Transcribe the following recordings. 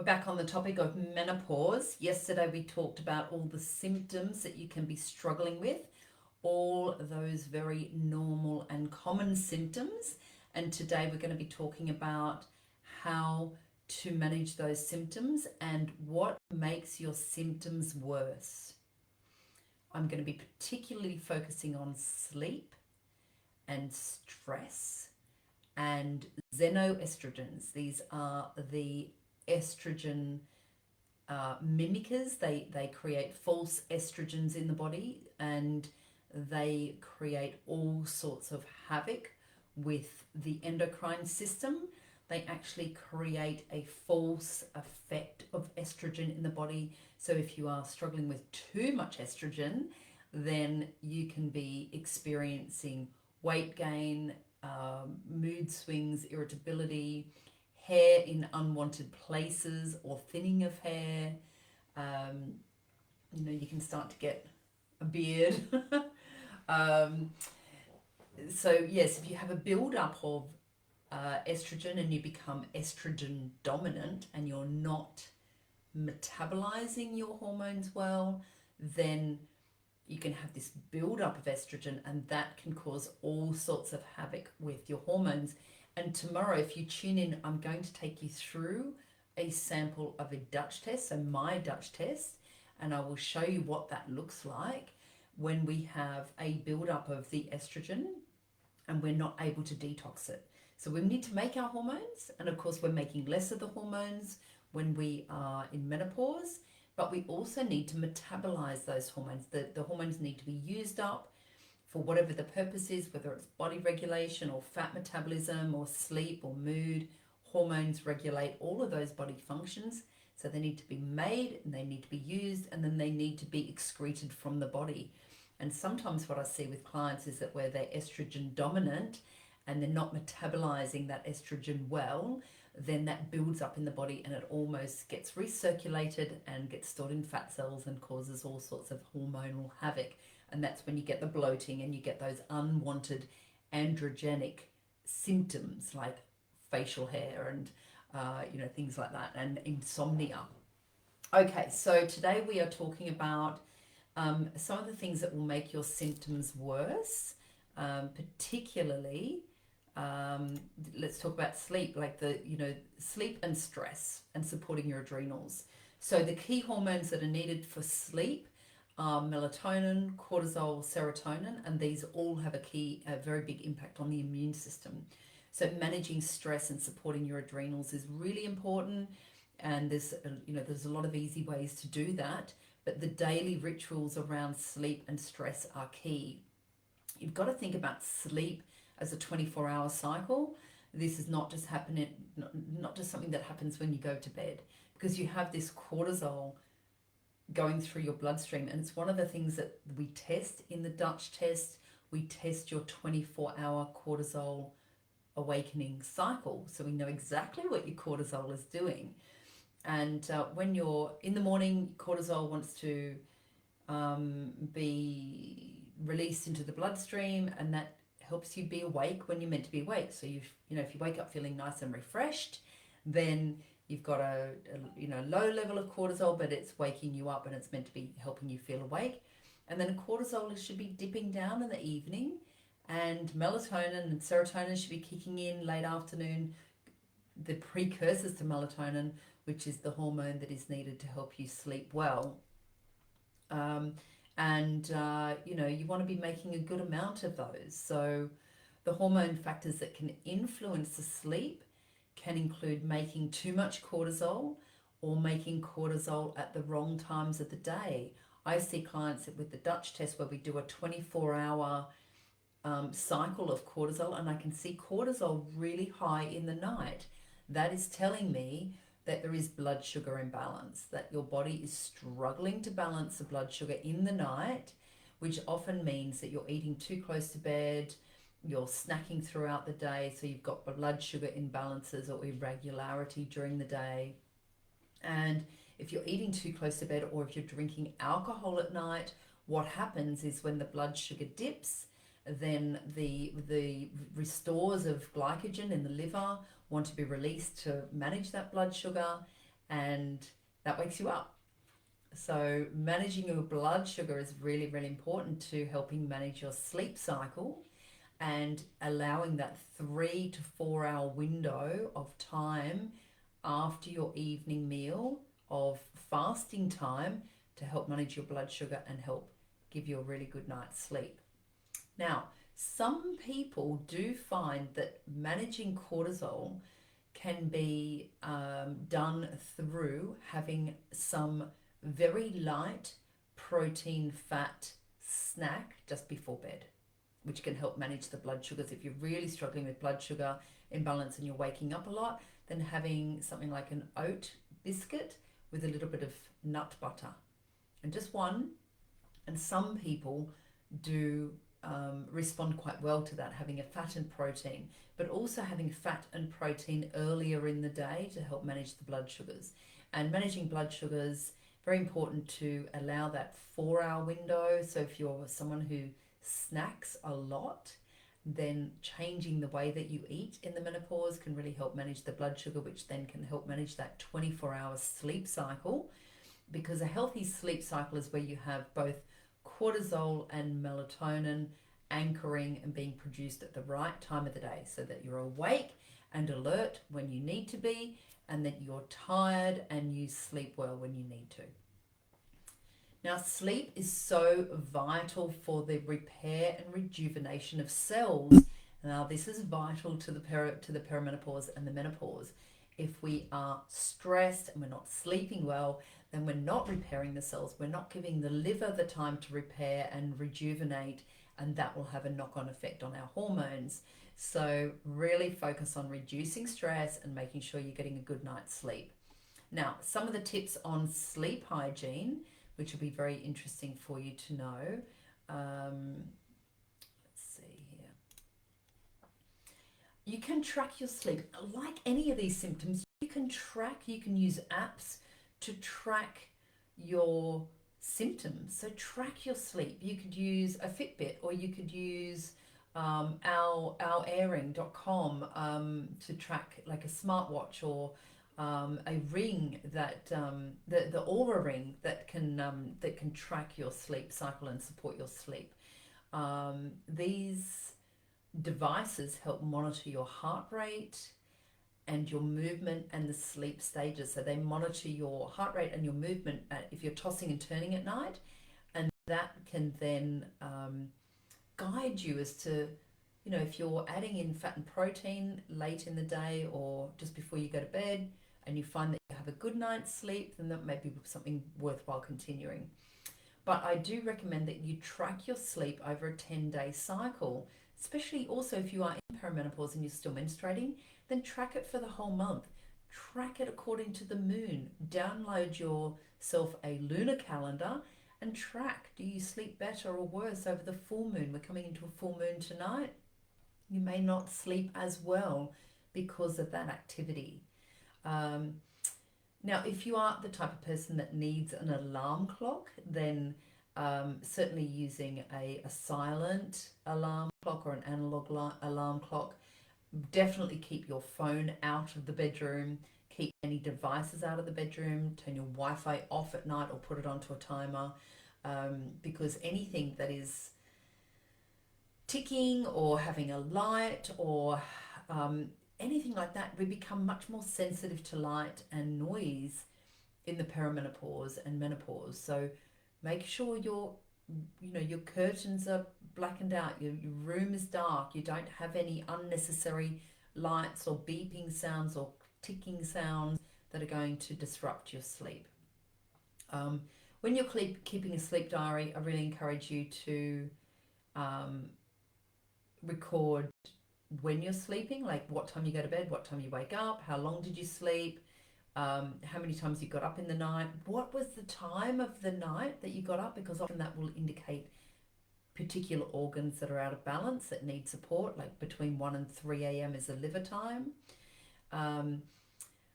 We're back on the topic of menopause. Yesterday we talked about all the symptoms that you can be struggling with, all those very normal and common symptoms. And today we're going to be talking about how to manage those symptoms and what makes your symptoms worse. I'm going to be particularly focusing on sleep and stress and xenoestrogens. These are the estrogen mimickers. They create false estrogens in the body, and they create all sorts of havoc with the endocrine system. They actually create a false effect of estrogen in the body. So if you are struggling with too much estrogen, then you can be experiencing weight gain, mood swings, irritability, hair in unwanted places or thinning of hair. You can start to get a beard. So yes, if you have a build-up of estrogen and you become estrogen dominant and you're not metabolizing your hormones well, then you can have this build-up of estrogen, and that can cause all sorts of havoc with your hormones. And tomorrow, if you tune in, I'm going to take you through a sample of a Dutch test, so my Dutch test, and I will show you what that looks like when we have a build-up of the estrogen and we're not able to detox it. So we need to make our hormones, and of course we're making less of the hormones when we are in menopause, but we also need to metabolize those hormones. The hormones need to be used up for whatever the purpose is, whether it's body regulation or fat metabolism or sleep or mood. Hormones regulate all of those body functions. So they need to be made and they need to be used, and then they need to be excreted from the body. And sometimes what I see with clients is that where they're estrogen dominant and they're not metabolizing that estrogen well, then that builds up in the body and it almost gets recirculated and gets stored in fat cells and causes all sorts of hormonal havoc. And that's when you get the bloating and you get those unwanted androgenic symptoms like facial hair and things like that, and insomnia. Okay, so today we are talking about some of the things that will make your symptoms worse, particularly let's talk about sleep, like sleep and stress and supporting your adrenals. So the key hormones that are needed for sleep are melatonin, cortisol, serotonin, and these all have a very big impact on the immune system. So managing stress and supporting your adrenals is really important, and there's a lot of easy ways to do that, but the daily rituals around sleep and stress are key. You've got to think about sleep as a 24-hour cycle. This is not just something that happens when you go to bed, because you have this cortisol going through your bloodstream, and it's one of the things that we test in the Dutch test. We test your 24-hour cortisol awakening cycle, so we know exactly what your cortisol is doing. And when you're in the morning, cortisol wants to be released into the bloodstream, and that helps you be awake when you're meant to be awake. So if you wake up feeling nice and refreshed, then you've got a low level of cortisol, but it's waking you up and it's meant to be helping you feel awake. And then cortisol should be dipping down in the evening, and melatonin and serotonin should be kicking in late afternoon, the precursors to melatonin, which is the hormone that is needed to help you sleep well. You want to be making a good amount of those. So the hormone factors that can influence the sleep can include making too much cortisol or making cortisol at the wrong times of the day. I see clients with the Dutch test where we do a 24-hour cycle of cortisol, and I can see cortisol really high in the night. That is telling me that there is blood sugar imbalance, that your body is struggling to balance the blood sugar in the night, which often means that you're eating too close to bed, you're snacking throughout the day, so you've got blood sugar imbalances or irregularity during the day. And if you're eating too close to bed, or if you're drinking alcohol at night, what happens is when the blood sugar dips, then the restores of glycogen in the liver want to be released to manage that blood sugar, and that wakes you up. So managing your blood sugar is really, really important to helping manage your sleep cycle and allowing that 3 to 4 hour window of time after your evening meal of fasting time to help manage your blood sugar and help give you a really good night's sleep. Now, some people do find that managing cortisol can be done through having some very light protein fat snack just before bed, which can help manage the blood sugars. If you're really struggling with blood sugar imbalance and you're waking up a lot, then having something like an oat biscuit with a little bit of nut butter, and just one. And some people do respond quite well to that, having a fat and protein, but also having fat and protein earlier in the day to help manage the blood sugars. And managing blood sugars, very important to allow that 4 hour window. So if you're someone who snacks a lot, then changing the way that you eat in the menopause can really help manage the blood sugar, which then can help manage that 24-hour sleep cycle, because a healthy sleep cycle is where you have both cortisol and melatonin anchoring and being produced at the right time of the day so that you're awake and alert when you need to be, and that you're tired and you sleep well when you need to. Now, sleep is so vital for the repair and rejuvenation of cells. Now, this is vital to the perimenopause and the menopause. If we are stressed and we're not sleeping well, then we're not repairing the cells. We're not giving the liver the time to repair and rejuvenate, and that will have a knock-on effect on our hormones. So really focus on reducing stress and making sure you're getting a good night's sleep. Now, some of the tips on sleep hygiene, which will be very interesting for you to know. Let's see here. You can track your sleep. Like any of these symptoms, you can use apps to track your symptoms. So track your sleep. You could use a Fitbit, or you could use oureiring.com to track like a smartwatch, or a ring that the Aura ring that can track your sleep cycle and support your sleep. These devices help monitor your heart rate and your movement and the sleep stages. So they monitor your heart rate and your movement if you're tossing and turning at night, and that can then guide you as to, if you're adding in fat and protein late in the day or just before you go to bed, and you find that you have a good night's sleep, then that may be something worthwhile continuing. But I do recommend that you track your sleep over a 10-day cycle, especially also if you are in perimenopause and you're still menstruating, then track it for the whole month. Track it according to the moon. Download yourself a lunar calendar and track. Do you sleep better or worse over the full moon? We're coming into a full moon tonight. You may not sleep as well because of that activity. Now, if you are the type of person that needs an alarm clock, then certainly using a silent alarm clock or an analog alarm clock. Definitely keep your phone out of the bedroom. Keep any devices out of the bedroom. Turn your Wi-Fi off at night or put it onto a timer, because anything that is ticking or having a light or anything like that, we become much more sensitive to light and noise in the perimenopause and menopause. So make sure your curtains are blackened out, your room is dark, you don't have any unnecessary lights or beeping sounds or ticking sounds that are going to disrupt your sleep. When you're keeping a sleep diary, I really encourage you to record when you're sleeping, like what time you go to bed, what time you wake up, how long did you sleep, how many times you got up in the night, what was the time of the night that you got up, because often that will indicate particular organs that are out of balance that need support, like between 1 and 3 a.m. is a liver time.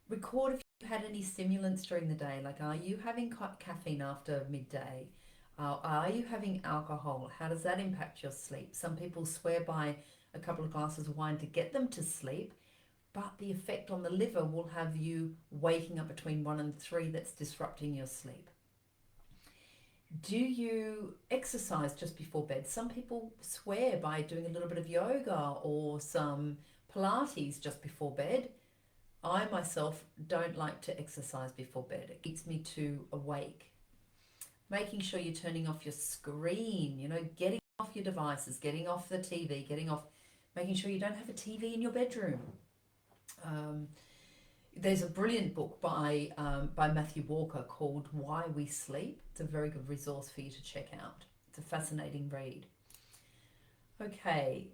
Record if you had any stimulants during the day, like are you having caffeine after midday? Are you having alcohol? How does that impact your sleep? Some people swear by a couple of glasses of wine to get them to sleep, but the effect on the liver will have you waking up between 1 and 3. That's disrupting your sleep. Do you exercise just before bed? Some people swear by doing a little bit of yoga or some Pilates just before bed. I myself don't like to exercise before bed. It keeps me too awake. Making sure you're turning off your screen, getting off your devices, getting off the TV, making sure you don't have a TV in your bedroom. There's a brilliant book by Matthew Walker called Why We Sleep. It's a very good resource for you to check out. It's a fascinating read. Okay,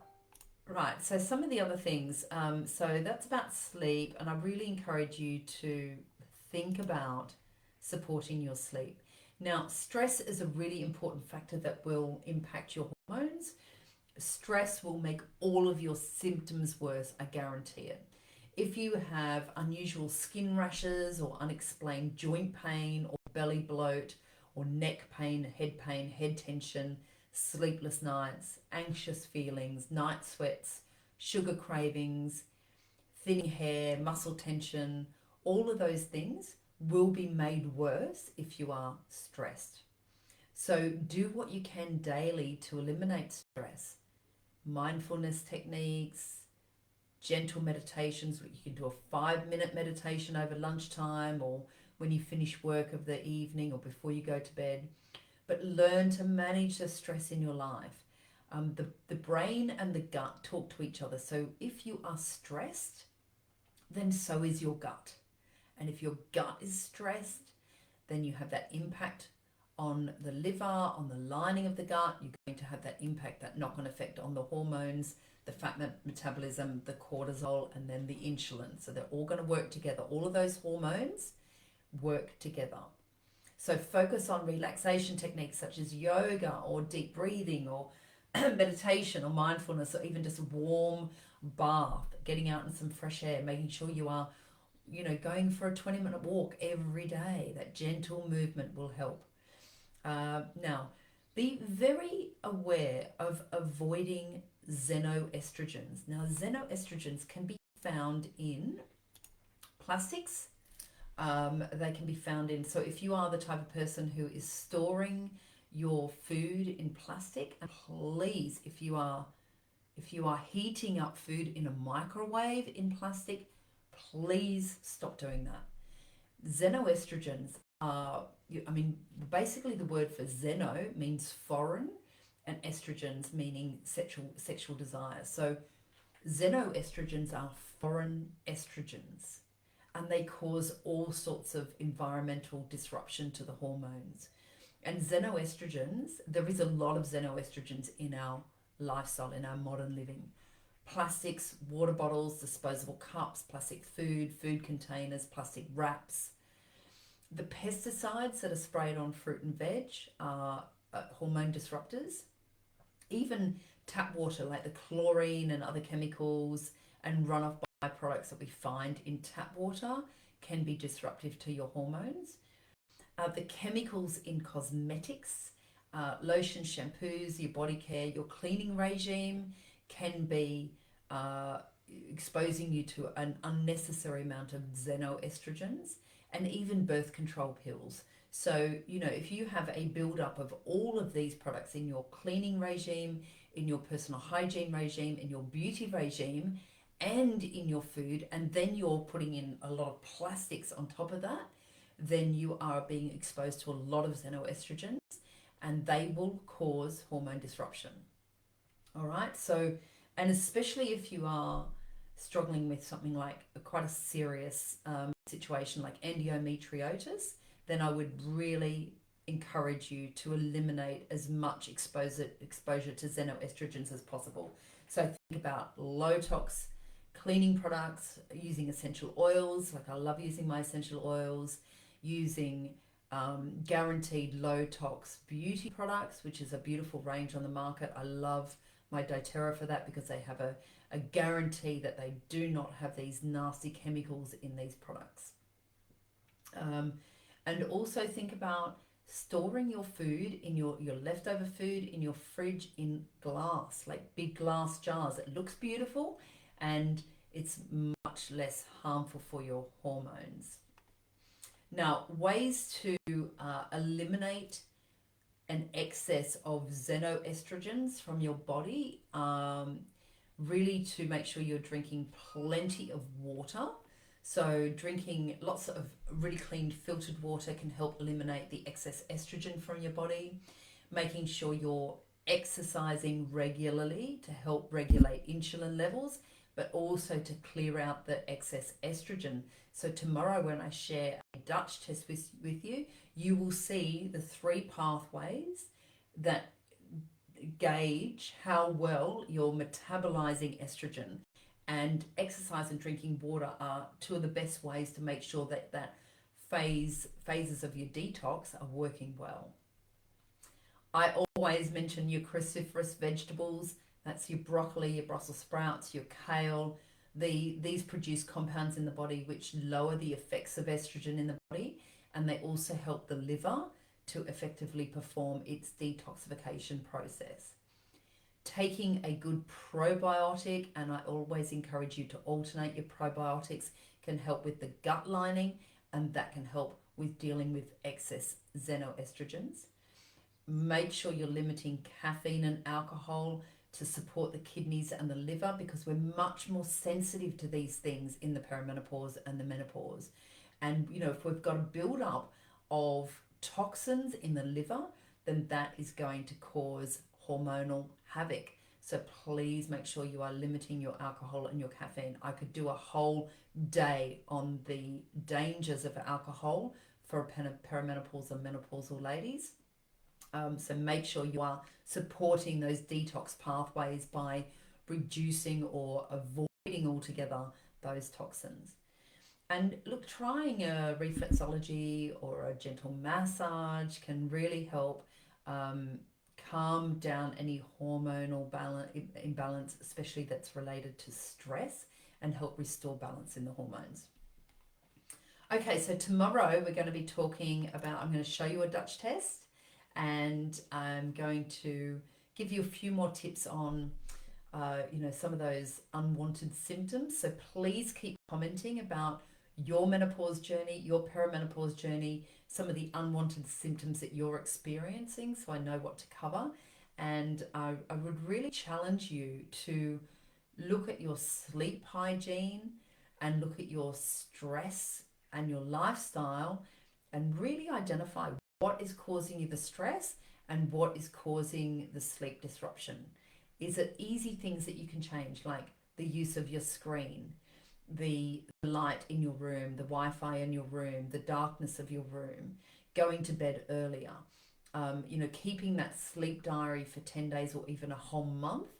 right, so some of the other things. So that's about sleep, and I really encourage you to think about supporting your sleep. Now, stress is a really important factor that will impact your hormones. Stress will make all of your symptoms worse, I guarantee it. If you have unusual skin rashes or unexplained joint pain or belly bloat or neck pain, head tension, sleepless nights, anxious feelings, night sweats, sugar cravings, thinning hair, muscle tension, all of those things will be made worse if you are stressed. So do what you can daily to eliminate stress. Mindfulness techniques, gentle meditations. You can do a 5-minute meditation over lunchtime or when you finish work of the evening or before you go to bed. But learn to manage the stress in your life. The brain and the gut talk to each other. So if you are stressed, then so is your gut. And if your gut is stressed, then you have that impact on the liver, on the lining of the gut. You're going to have that impact, that knock-on effect on the hormones, the fat metabolism, the cortisol, and then the insulin. So they're all going to work together. All of those hormones work together. So focus on relaxation techniques such as yoga or deep breathing or meditation or mindfulness, or even just a warm bath, getting out in some fresh air, making sure you are going for a 20-minute walk every day. That gentle movement will help. Now, be very aware of avoiding xenoestrogens. Now, xenoestrogens can be found in plastics. They can be found in, so if you are the type of person who is storing your food in plastic, and please, if you are heating up food in a microwave in plastic, please stop doing that. Xenoestrogens are, basically the word for xeno means foreign and estrogens meaning sexual desire. So xenoestrogens are foreign estrogens, and they cause all sorts of environmental disruption to the hormones. And xenoestrogens, there is a lot of xenoestrogens in our lifestyle, in our modern living. Plastics, water bottles, disposable cups, plastic food containers, plastic wraps. The pesticides that are sprayed on fruit and veg are hormone disruptors. Even tap water, like the chlorine and other chemicals and runoff byproducts that we find in tap water, can be disruptive to your hormones. The chemicals in cosmetics, lotions, shampoos, your body care, your cleaning regime can be exposing you to an unnecessary amount of xenoestrogens, and even birth control pills. So, if you have a buildup of all of these products in your cleaning regime, in your personal hygiene regime, in your beauty regime, and in your food, and then you're putting in a lot of plastics on top of that, then you are being exposed to a lot of xenoestrogens, and they will cause hormone disruption. All right, so, and especially if you are struggling with something like quite a serious situation like endometriosis, then I would really encourage you to eliminate as much exposure to xenoestrogens as possible. So think about low tox cleaning products, using essential oils, like I love using my essential oils, using guaranteed low tox beauty products, which is a beautiful range on the market. I love my doTERRA for that because they have a guarantee that they do not have these nasty chemicals in these products. And also think about storing your food in your leftover food in your fridge in glass, like big glass jars. It looks beautiful and it's much much less harmful for your hormones. Now, ways to eliminate an excess of xenoestrogens from your body, really to make sure you're drinking plenty of water. So drinking lots of really clean filtered water can help eliminate the excess estrogen from your body. Making sure you're exercising regularly to help regulate insulin levels, but also to clear out the excess estrogen. So tomorrow when I share a Dutch test with you, you will see the 3 pathways that gauge how well you're metabolizing estrogen. And exercise and drinking water are 2 of the best ways to make sure that phases of your detox are working well. I always mention your cruciferous vegetables. That's your broccoli, your Brussels sprouts, your kale. These produce compounds in the body which lower the effects of estrogen in the body, and they also help the liver to effectively perform its detoxification process. Taking a good probiotic, and I always encourage you to alternate your probiotics, can help with the gut lining, and that can help with dealing with excess xenoestrogens. Make sure you're limiting caffeine and alcohol to support the kidneys and the liver, because we're much more sensitive to these things in the perimenopause and the menopause. And if we've got a build-up of toxins in the liver, then that is going to cause hormonal havoc. So please make sure you are limiting your alcohol and your caffeine. I could do a whole day on the dangers of alcohol for perimenopausal and menopausal ladies. So make sure you are supporting those detox pathways by reducing or avoiding altogether those toxins. And look, trying a reflexology or a gentle massage can really help calm down any hormonal imbalance, especially that's related to stress, and help restore balance in the hormones. Okay, so tomorrow we're going to be talking about, I'm going to show you a Dutch test, and I'm going to give you a few more tips on some of those unwanted symptoms. So please keep commenting about your menopause journey, your perimenopause journey, some of the unwanted symptoms that you're experiencing, so I know what to cover. And I would really challenge you to look at your sleep hygiene and look at your stress and your lifestyle, and really identify what is causing you the stress and what is causing the sleep disruption. Is it easy things that you can change, like the use of your screen, the light in your room, the Wi-Fi in your room, the darkness of your room, going to bed earlier, keeping that sleep diary for 10 days or even a whole month,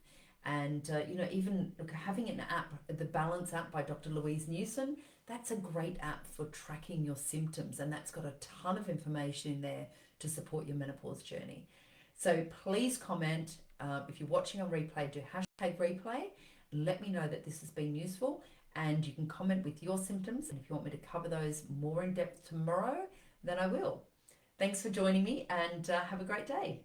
and even having an app, the Balance app by Dr. Louise Newson. That's a great app for tracking your symptoms, and that's got a ton of information in there to support your menopause journey. So please comment. If you're watching on replay, do hashtag replay. Let me know that this has been useful, and you can comment with your symptoms. And if you want me to cover those more in depth tomorrow, then I will. Thanks for joining me, and have a great day.